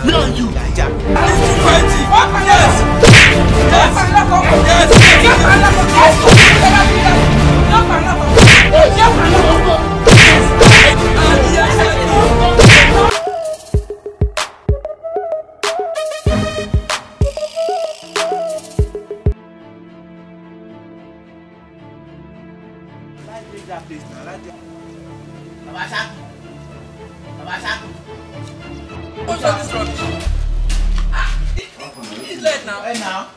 Me and you. Yes. What's all this rubbish? It's late now. Hey now.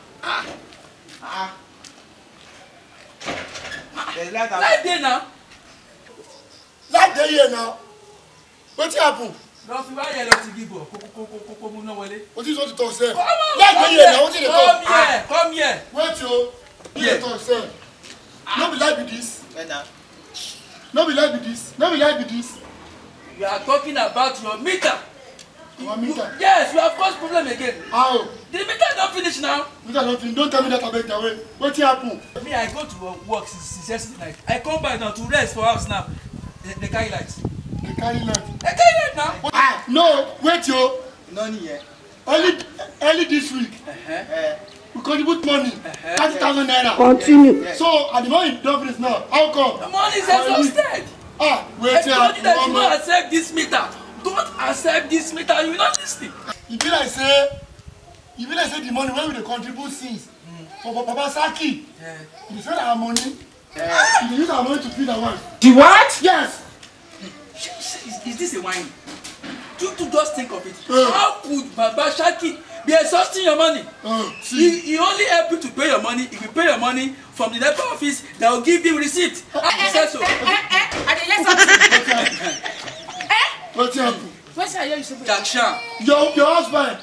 There's light there now. Light there here now. What happened? Don't feel bad. Don't give up. What is what you talk, sir? Light there here now. What is the talk? Come here. Wait, yo. Here. Talk, sir. No be light with this. Right now. No be light with this. No be light with this. We are talking about your meter. Our meter? Yes, we have caused problem again. How? The meter don't finish now. Meter don't finish. Don't tell me that about the way. What happened? Me, I go to work since yesterday night. I come back now to rest for house now. They carry lights. They carry light. They carry light now. Ah, no. Wait, yo. None here. Early this week. We contribute money. 30,000 naira. Continue. So, at the moment, don't finish now. How come? The money is exhausted. Ah, wait, I told you that you don't accept this meter. Don't accept this meter. You will not listen. You feel like say the money where we dey contribute since for Papa Saki. You say our money. You use our money to feed our wife. The what? Yes. Is this a wine? To just think of it. How could Baba Shaki be exhausting your money? He only help you to pay your money. If you pay your money from the NEPA office, they will give you receipt. Says so. What's happening? What's your Jackshan. Your husband,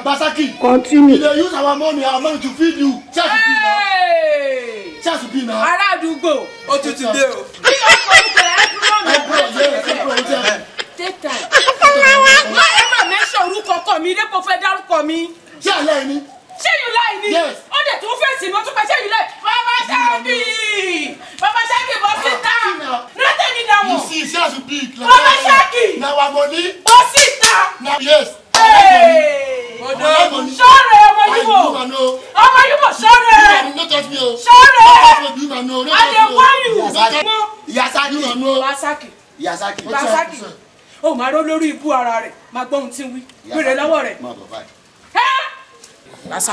Basaki. Continue. They use our money to feed you. Chance to be now. Ará àdúgbò. Ó ti dé o. Take time. Má ever mention orúkọ ọkọ mi dépò fẹ́ dárúkọ mi. Ṣé àlẹ́ ni? Ṣé you lie ni? Yes. Ó dẹ̀ tún fèsì mo tún pẹ́ ṣé you lie. Baba Shaki bọ́ síta. Nothing in that one. You see, chance to be. Baba Shaki. Now our money. Bọ́ síta. Now yes. Sọ́ọ̀rẹ́ ọmọ Yíbò. Ọmọ Yíbò sọ́ọ̀rẹ́. No touch me. Sọ́ọ̀rẹ́. I dey warn you. Yasaki. Basaki. Ó máa rọ́ lórí ibú ara rẹ̀. Máa gbọ́ ohun tí ń wí. Gbèrè lọ́wọ́ rẹ̀.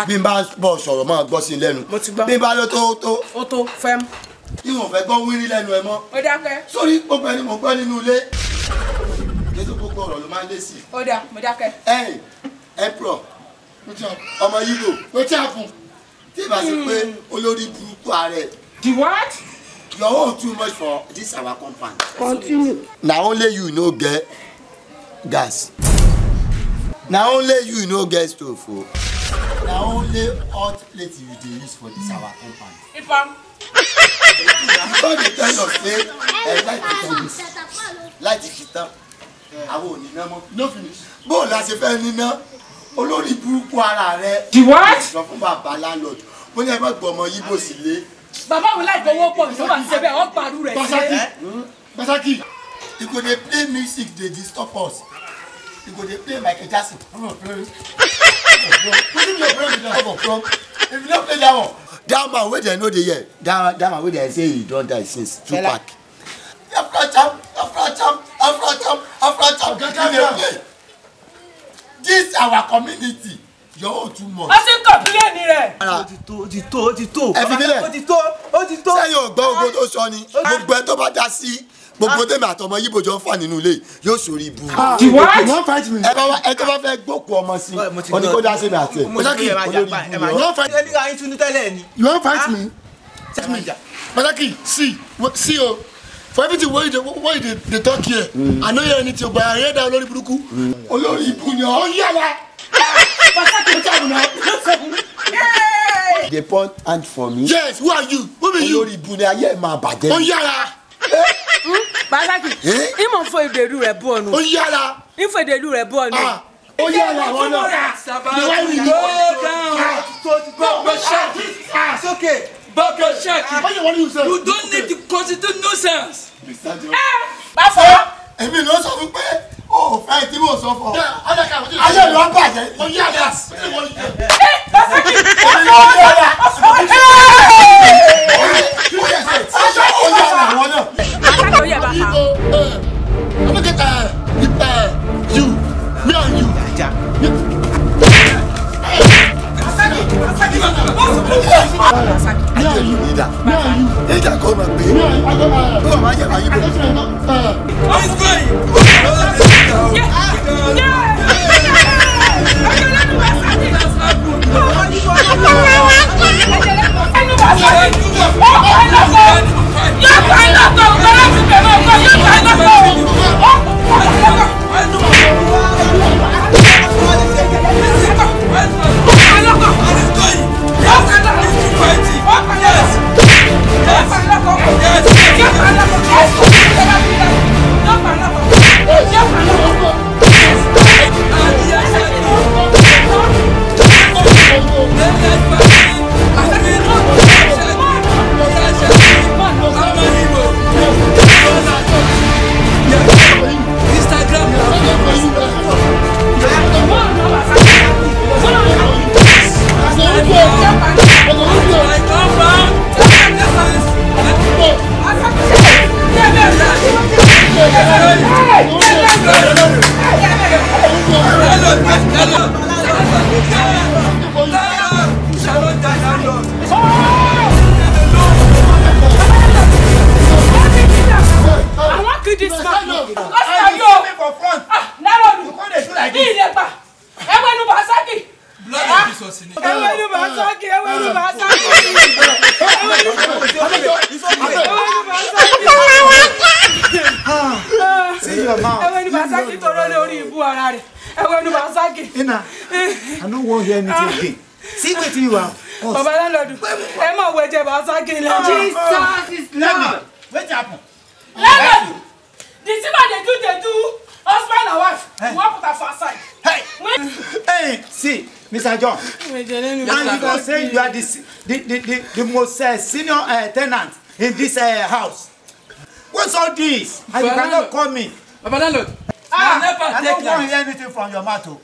Bí n bá bọ̀ sọ̀rọ̀ máa gbọ́ sí lẹ́nu. Mo ti gbọ́. Bí n bá lọ tó. Ó tó fẹ́m. Ìwọ̀n fẹ́ gbọ́ wírí lẹ́nu ẹ mọ́. Ó dákẹ́. Sórí gbogbo ẹni mo gbọ́ nínú ilé. Kéde gbogbo ọ̀rọ̀ ló máa ń lé sí. Ó dá, mo dákẹ́. Ẹ̀yìn ẹ̀pọ̀ ọmọ Yíbò ló tí a fún. Tí ìbá ṣe pé olórí burúkú ààrẹ. The what? You own too much for this our compound. Continue. Na only you no get gas. Na only you no get stove o. Na only hot plate you dey use for this our compound. Ifam. Before they tell us say light dey tell us light dey kitan àwọn ò ní ná mọ́. No finish. Bó la ṣe fẹ́ níná olórí burúkú ara rẹ̀. The what? Sọ fún bàbá landlord ó ní ẹ má gbọ́ ọmọ Yíbò sílé. Bàbá wo láì gbowó pọ̀ tó bá ń ṣe bẹ́ẹ̀ wọ́n pàrọ̀ rẹ̀ sí. Basaki, you go dey play music dey disturb us. You go dey play Michael Jackson. If you no play that one, that man wey dem no dey hear, that man wey dem say he don die since Tupac. Afracham. This our community. Your own too much. Ó ti kọ̀pílẹ̀nì rẹ̀. Ó ti tó. Ẹ fi mílẹ̀. Ó ti tó. Sẹ́yìn ò gbọ́ ogun tó sọ ni. Gbogbo ẹ tó bá dá sí. Gbogbo tèmi àtọmọ Yíbò jọ ń fà nínú ilé yóò sórí ibu. The what? Ẹ tó bá fẹ́ gbókù ọmọ sí. Ó ní kó dá sí mi àti ẹ̀. Basaki, olórí ibu ni. You wan fight me? Basaki, see o. For everything wey you dey talk here, I no hear anything but I hear that olórí burúkú. Olórí ibu ni ó yàrá. They point hand for me. Yes, who are you? Who be you? Olórí ibu ni ayé máa bàjẹ́. Ó yàrá. Basaki, ìmọ̀ fún ìdèrú rẹ̀ bọ̀ nù. Ó yàrá. Ìfọ̀ ìdèrú rẹ̀ bọ̀ nù. Ó yàrá àwọn náà. It's okay. Baba Shaki. What you say? You don't need to constitute nuisance. Báfọ̀. Èmi ló sọ fún pé Oh, fẹ́ tí mo sọ fún ọ. Ayé ló ń bàjẹ́. Mo yí àdá. I don't want to hear anything again. See what you are. Baba landlord, Emma weje Basaki. Jesus is Lord. What happened? Landlord, the thing they do, husband and wife. You want put her for side. Hey, see, Mr. John. And you are saying you are the most senior tenant in this house. What's all this? And you cannot call me. Baba landlord. I don't want to hear anything from your mouth.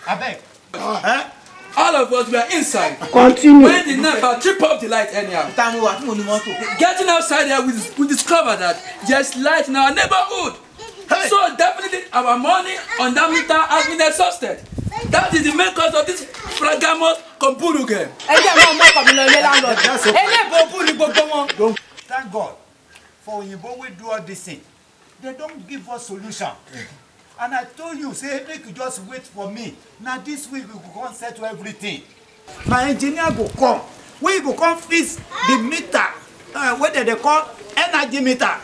I beg. All of us were inside. Continue. When the NEPA trip up the light anyhow. Getting outside there, we discovered that there's light in our neighborhood. Hey. So definitely our money on that meter has been exhausted. That is the main cause of this fragamos compuru game. Thank God for when we do all this thing. They don't give us solution. And I told you, say, make you just wait for me. Now this week we will come settle everything. My engineer will come. We will come fix the meter. What they call energy meter.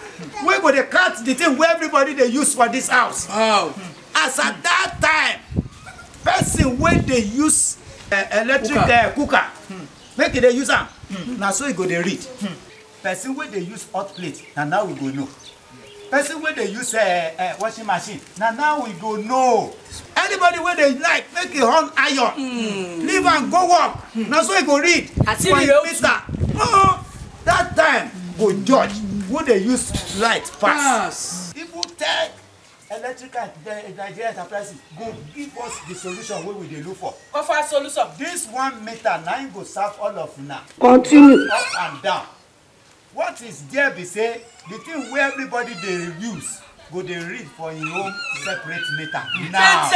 We will cut the thing where everybody they use for this house. Wow. As at that time, person when they use electric cooker, make it they use them. Now so you go they read. Person when they use hot plate, and now we go know. Person when they use washing machine, now we go know. Anybody when they like, make it on iron. Leave and go work. Now so you go read. Oh, that time go judge. When they use light pass. People take electrical Nigerian enterprises go give us the solution where we dey look for. Offer solution. This 1 meter now go serve all of now. Continue. Up and down. What is there be say the thing where everybody they use go they read for your own separate meter. Now.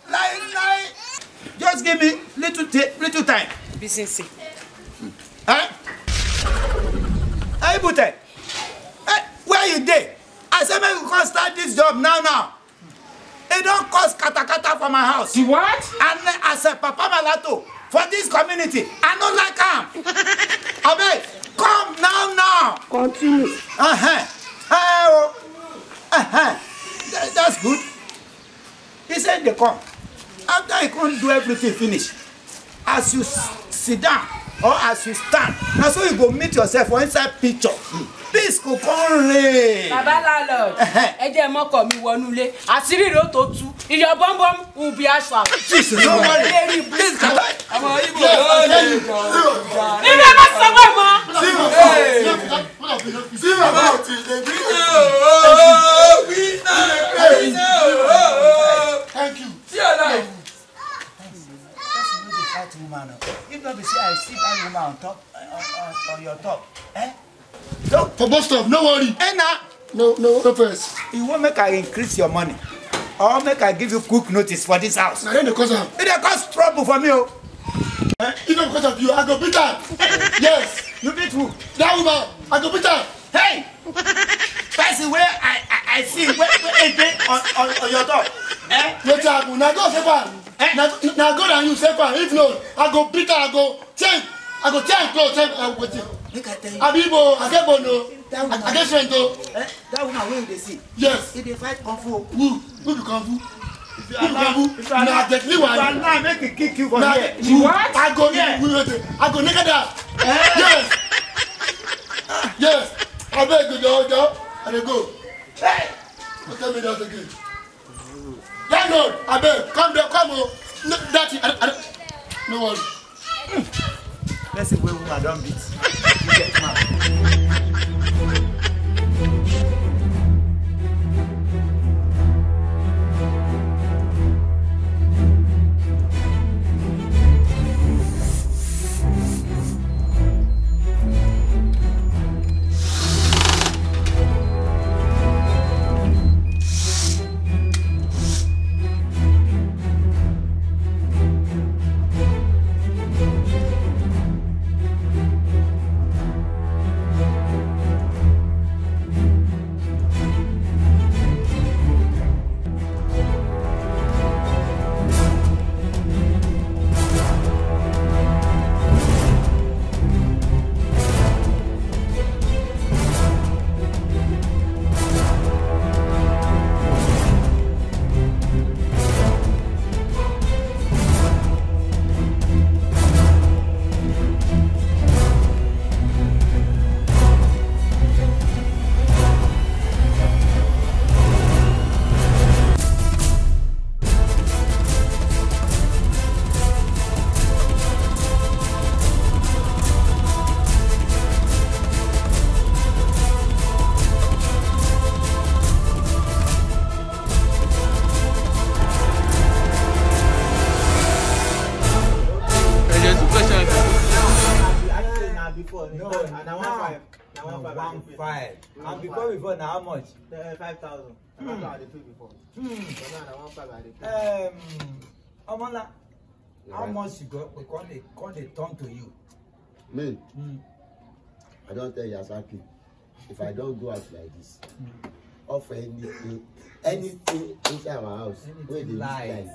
Like, just give me little time. Business. Huh? Hey, Bute. Hey, where you dey? I said maybe we can start this job now. It don't cost kata for my house. You what? And as a Papa Malato for this community, I don't like him. Abeg, come now. Continue. That's good. He said they come. After he can't do everything finish, as you sit down or as you stand, now so you go meet yourself for inside picture. This could come rain. Baba landlord, eje moko mi wonu le. Asiri ro to tu. Your bum will be ashwa. Jesus, don't worry. Please come. I'm a Igbo. See about it. Thank you. See your life. That woman, if not be say I see that woman on top, on your top, eh? No, for most of, no worry. Eh, nah. No first. You won't make I increase your money, or make I give you quick notice for this house. Now then the cause of. It dey cause trouble for me, oh. Even because of you, I go beat her. Yes. You beat who? That woman, I go beat her. Hey! Person where I see where on your top. Eh? Wait happen. Now go save her. Now go and you save her. If not, I go beat her. I go change clothes. Make I tell you. Abibo, I get bono. I get strength though. That woman where they see. Yes. If they fight Kungfu. Who be Kungfu? Nah, definitely one. Now make it kick you for here. What? I go naked her. Yes. Yes. I beg you, Joe. And they go. Hey! Don't tell me that again. Landlord, I beg. Come there, come on. No, that's it. No worry. Let's see where woman don't beat. You get mad. And before now how much? 5,000. That's what I did before. Omola, how much you got? Because they turn to you. Me? I don't tell you exactly. If I don't go out like this, offer anything inside my house, where they use life,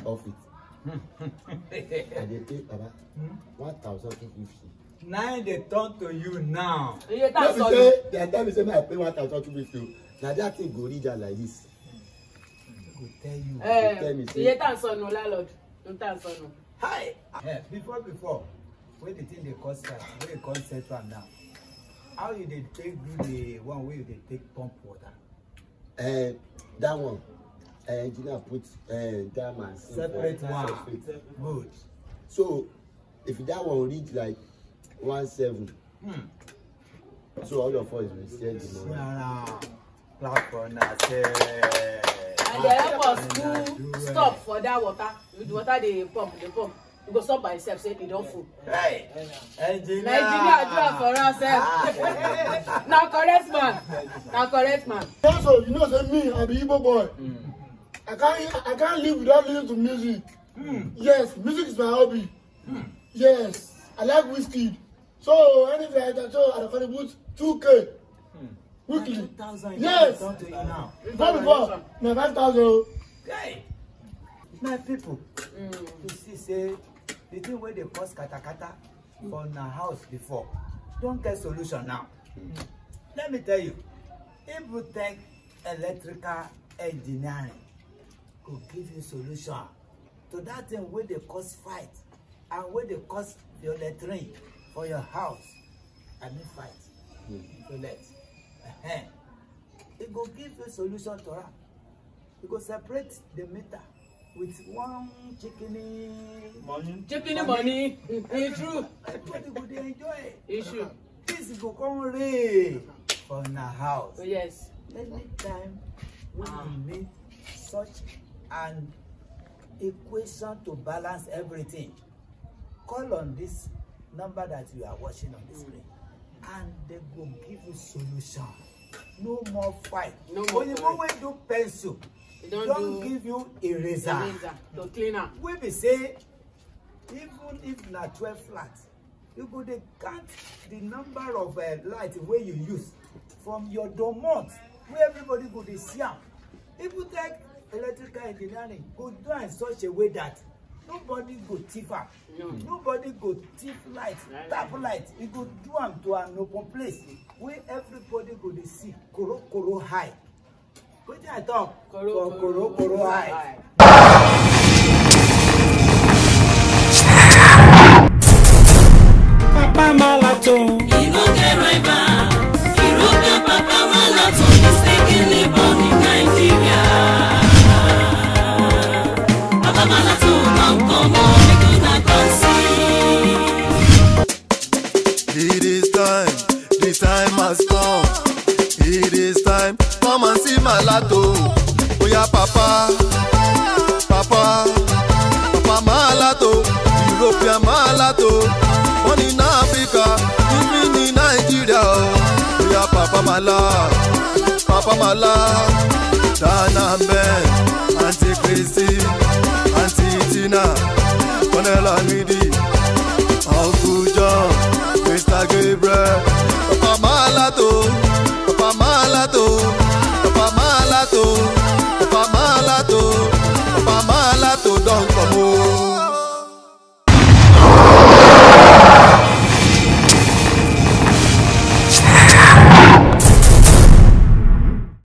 off it. And they pay about 1,250. Now they turn to you now. They tell me say I pay 1,250. Now that thing go reach like this. Go tell you. Tell me say. Hi. Before, where the thing they cost that, where they cost set one now. How you they take do the one where they take pump water? That one. Engineer put that man separate one. Good. So if that one reach like 1.7, so all of us will share the money. Clap for us. And they help us do stop for that water. With the water they pump. You go stop by itself, say it don't full. Right. Engineer do it for us. Now correct man. Also, you know, say me, I'm the Igbo boy. I can't live without listening to music. Yes, music is my hobby. Yes, I like whiskey. So anything like that, so I contribute 2K weekly. 2,000. Yes. Now. Before, no 5,000. Okay. My people, you see, say the thing where they cost kata for our house before, don't get solution now. Let me tell you, if you take electrical engineering, could give you solution to that thing where they cost fight and where they cost your latrine for your house. I mean fight. Toilet. It go give you solution to that. It go separate the meter with one chicken money. It's true. Everybody go dey enjoy. It's true. This things go come rain for na house. Oh, yes. Anytime we need such an equation to balance everything, call on this number that you are watching on the screen, and they go give you solution. No more fight. No more fight. When you do pencil, don't give you eraser to clean up. We be say, even if na 12 flats, you go dey count the number of light where you use from your domot, where everybody go dey see am. If you take electrical engineering, go do in such a way that nobody go thief am. Nobody go thief light, tap light. You go do am to an open place where everybody go dey see koro high. Wetin I talk? Koro high. Papa Malato, he no get right back. European Papa Malato mistakenly born in Nigeria. Papa Malato don't come on, make you not conceive. It is time, the time has come. It is time, come and see Malato. Oh yeah, Papa Malato, European Malato. Born in Africa, living in Nigeria. Oh yeah, Papa Mala.